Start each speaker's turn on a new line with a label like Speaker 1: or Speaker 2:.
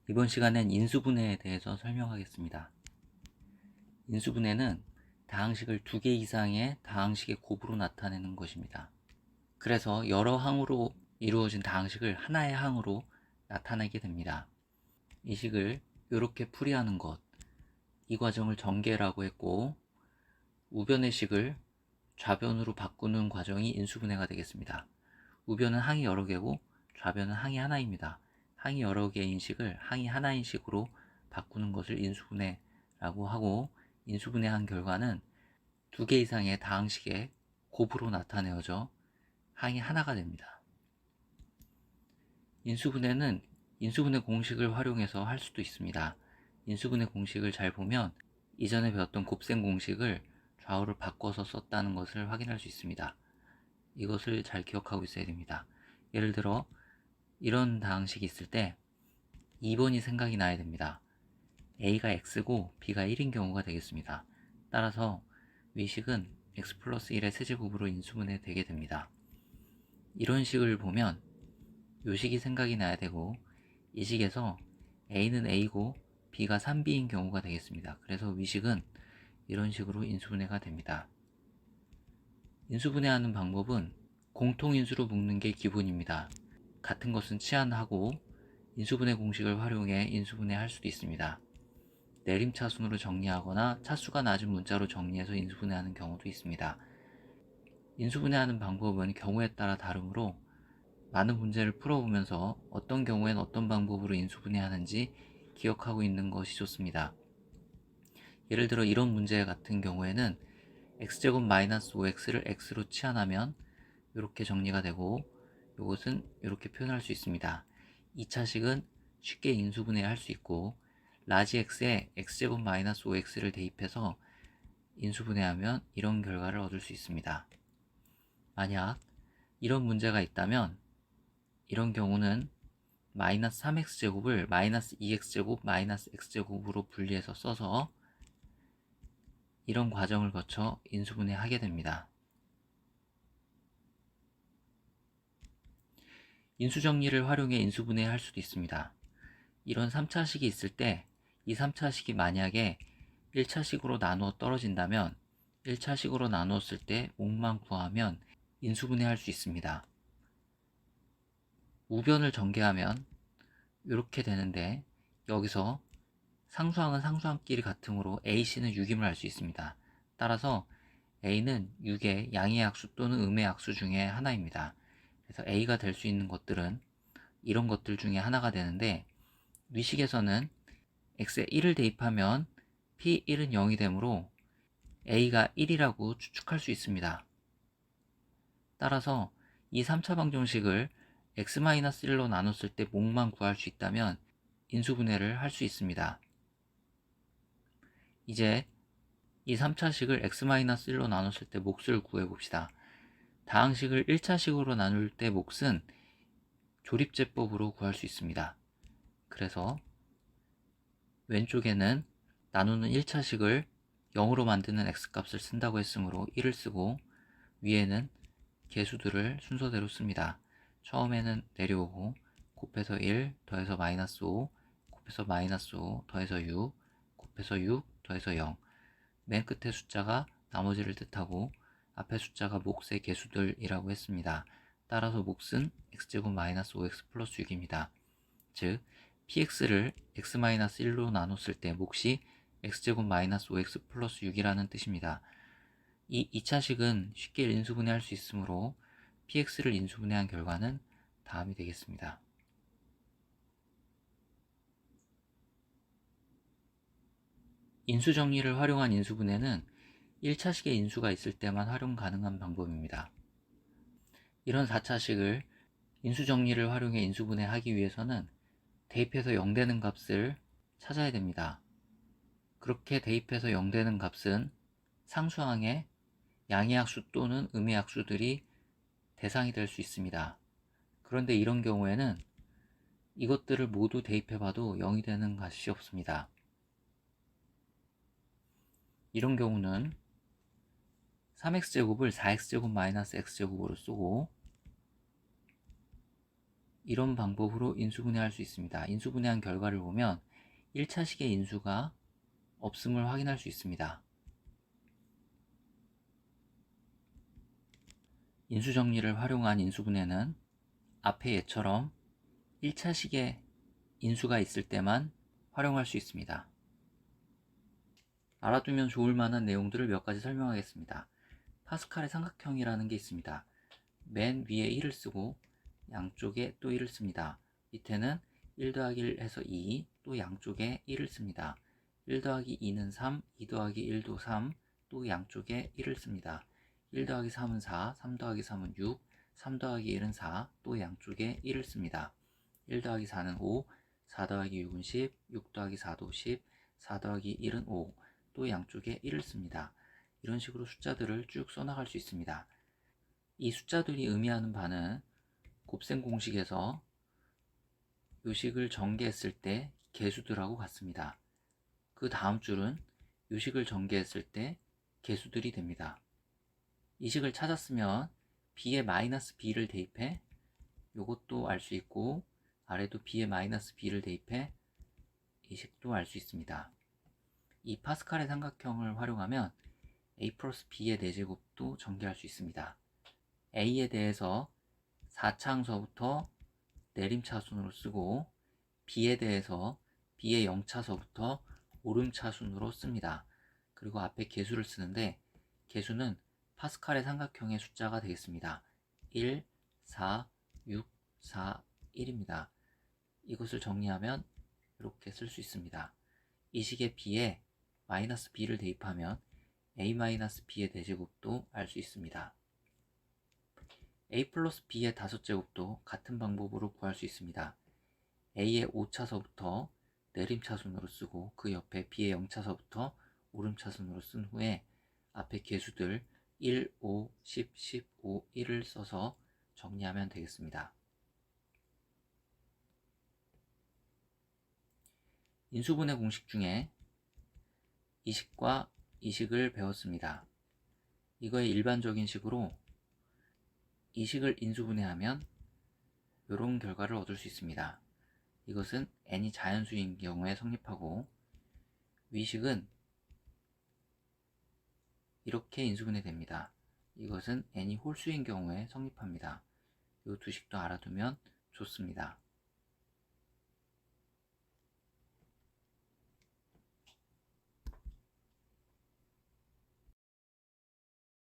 Speaker 1: 이번 시간엔 인수분해에 대해서 설명하겠습니다. 인수분해는 다항식을 두 개 이상의 다항식의 곱으로 나타내는 것입니다. 그래서 여러 항으로 이루어진 다항식을 하나의 항으로 나타내게 됩니다. 이 식을 이렇게 풀이하는 것, 이 과정을 전개라고 했고, 우변의 식을 좌변으로 바꾸는 과정이 인수분해가 되겠습니다. 우변은 항이 여러 개고 좌변은 항이 하나입니다. 항이 여러 개인 식을 항이 하나인 식으로 바꾸는 것을 인수분해라고 하고, 인수분해한 결과는 두 개 이상의 다항식의 곱으로 나타내어져 항이 하나가 됩니다. 인수분해는 인수분해 공식을 활용해서 할 수도 있습니다. 인수분해 공식을 잘 보면 이전에 배웠던 곱셈 공식을 좌우를 바꿔서 썼다는 것을 확인할 수 있습니다. 이것을 잘 기억하고 있어야 됩니다. 예를 들어 이런 다항식이 있을 때 2번이 생각이 나야 됩니다. a가 x고 b가 1인 경우가 되겠습니다. 따라서 위식은 x 플러스 1의 세제곱으로 인수분해 되게 됩니다. 이런 식을 보면 요 식이 생각이 나야 되고, 이 식에서 a는 a고 b가 3b인 경우가 되겠습니다. 그래서 위식은 이런 식으로 인수분해가 됩니다. 인수분해하는 방법은 공통인수로 묶는 게 기본입니다. 같은 것은 치환하고 인수분해 공식을 활용해 인수분해할 수도 있습니다. 내림차순으로 정리하거나 차수가 낮은 문자로 정리해서 인수분해하는 경우도 있습니다. 인수분해하는 방법은 경우에 따라 다르므로 많은 문제를 풀어보면서 어떤 경우엔 어떤 방법으로 인수분해하는지 기억하고 있는 것이 좋습니다. 예를 들어 이런 문제 같은 경우에는 x제곱 마이너스 5x를 x로 치환하면 이렇게 정리가 되고, 이것은 이렇게 표현할 수 있습니다. 2차식은 쉽게 인수분해할 수 있고, 라지 x에 x제곱 마이너스 5x를 대입해서 인수분해하면 이런 결과를 얻을 수 있습니다. 만약 이런 문제가 있다면 이런 경우는 마이너스 3x제곱을 마이너스 2x제곱 마이너스 x제곱으로 분리해서 써서 이런 과정을 거쳐 인수분해하게 됩니다. 인수정리를 활용해 인수분해할 수도 있습니다. 이런 3차식이 있을 때 이 3차식이 만약에 1차식으로 나누어 떨어진다면 1차식으로 나누었을 때 몫만 구하면 인수분해할 수 있습니다. 우변을 전개하면 이렇게 되는데, 여기서 상수항은 상수항끼리 같으므로 AC는 6임을 알 수 있습니다. 따라서 A는 6의 양의 약수 또는 음의 약수 중에 하나입니다. 그래서 A가 될 수 있는 것들은 이런 것들 중에 하나가 되는데, 위식에서는 x에 1을 대입하면 p1은 0이 되므로 a가 1이라고 추측할 수 있습니다. 따라서 이 3차 방정식을 x-1로 나눴을 때 몫만 구할 수 있다면 인수분해를 할 수 있습니다. 이제 이 3차식을 x-1로 나눴을 때 몫을 구해봅시다. 다항식을 1차식으로 나눌 때 몫은 조립제법으로 구할 수 있습니다. 그래서 왼쪽에는 나누는 1차식을 0으로 만드는 x값을 쓴다고 했으므로 1을 쓰고, 위에는 개수들을 순서대로 씁니다. 처음에는 내려오고 곱해서 1 더해서 마이너스 5 곱해서 마이너스 5 더해서 6 곱해서 6 더해서 0. 맨 끝에 숫자가 나머지를 뜻하고 앞에 숫자가 몫의 개수들이라고 했습니다. 따라서 몫은 x제곱 마이너스 5x 플러스 6입니다. 즉 px를 x-1로 나눴을 때 몫이 x제곱 마이너스 5x 플러스 6이라는 뜻입니다. 이 2차식은 쉽게 인수분해할 수 있으므로 px를 인수분해한 결과는 다음이 되겠습니다. 인수정리를 활용한 인수분해는 1차식에 인수가 있을 때만 활용 가능한 방법입니다. 이런 4차식을 인수정리를 활용해 인수분해하기 위해서는 대입해서 0 되는 값을 찾아야 됩니다. 그렇게 대입해서 0 되는 값은 상수항에 양의 약수 또는 음의 약수들이 대상이 될 수 있습니다. 그런데 이런 경우에는 이것들을 모두 대입해봐도 0이 되는 값이 없습니다. 이런 경우는 3x제곱을 4x제곱 마이너스 x제곱으로 쓰고, 이런 방법으로 인수분해할 수 있습니다. 인수분해한 결과를 보면 1차식의 인수가 없음을 확인할 수 있습니다. 인수정리를 활용한 인수분해는 앞의 예처럼 1차식의 인수가 있을 때만 활용할 수 있습니다. 알아두면 좋을 만한 내용들을 몇 가지 설명하겠습니다. 파스칼의 삼각형이라는 게 있습니다. 맨 위에 1을 쓰고 양쪽에 또 1을 씁니다. 밑에는 1 더하기 1 해서 2, 또 양쪽에 1을 씁니다. 1 더하기 2는 3, 2 더하기 1도 3, 또 양쪽에 1을 씁니다. 1 더하기 3은 4, 3 더하기 3은 6, 3 더하기 1은 4, 또 양쪽에 1을 씁니다. 1 더하기 4는 5, 4 더하기 6은 10, 6 더하기 4도 10, 4 더하기 1은 5, 또 양쪽에 1을 씁니다. 이런 식으로 숫자들을 쭉 써나갈 수 있습니다. 이 숫자들이 의미하는 바는 곱셈 공식에서 요식을 전개했을 때 개수들하고 같습니다. 그 다음 줄은 요식을 전개했을 때 개수들이 됩니다. 이 식을 찾았으면 b에 마이너스 b를 대입해 이것도 알 수 있고, 아래도 b에 마이너스 b를 대입해 이 식도 알 수 있습니다. 이 파스칼의 삼각형을 활용하면 a 플러스 b의 4제곱도 전개할 수 있습니다. a에 대해서 4차항서부터 내림차순으로 쓰고, b에 대해서 b의 0차서부터 오름차순으로 씁니다. 그리고 앞에 개수를 쓰는데, 개수는 파스칼의 삼각형의 숫자가 되겠습니다. 1, 4, 6, 4, 1입니다. 이것을 정리하면 이렇게 쓸 수 있습니다. 이 식의 b에 마이너스 b를 대입하면 a 마이너스 b의 4제곱도 알 수 있습니다. a 플러스 b의 5제곱도 같은 방법으로 구할 수 있습니다. a의 5차서부터 내림차순으로 쓰고, 그 옆에 b의 0차서부터 오름차순으로 쓴 후에 앞에 개수들 1, 5, 10, 15, 1을 써서 정리하면 되겠습니다. 인수분해 공식 중에 이식과 이식을 배웠습니다. 이거의 일반적인 식으로 이식을 인수분해하면 이런 결과를 얻을 수 있습니다. 이것은 n이 자연수인 경우에 성립하고, 위식은 이렇게 인수분해됩니다. 이것은 n이 홀수인 경우에 성립합니다. 이 두 식도 알아두면 좋습니다.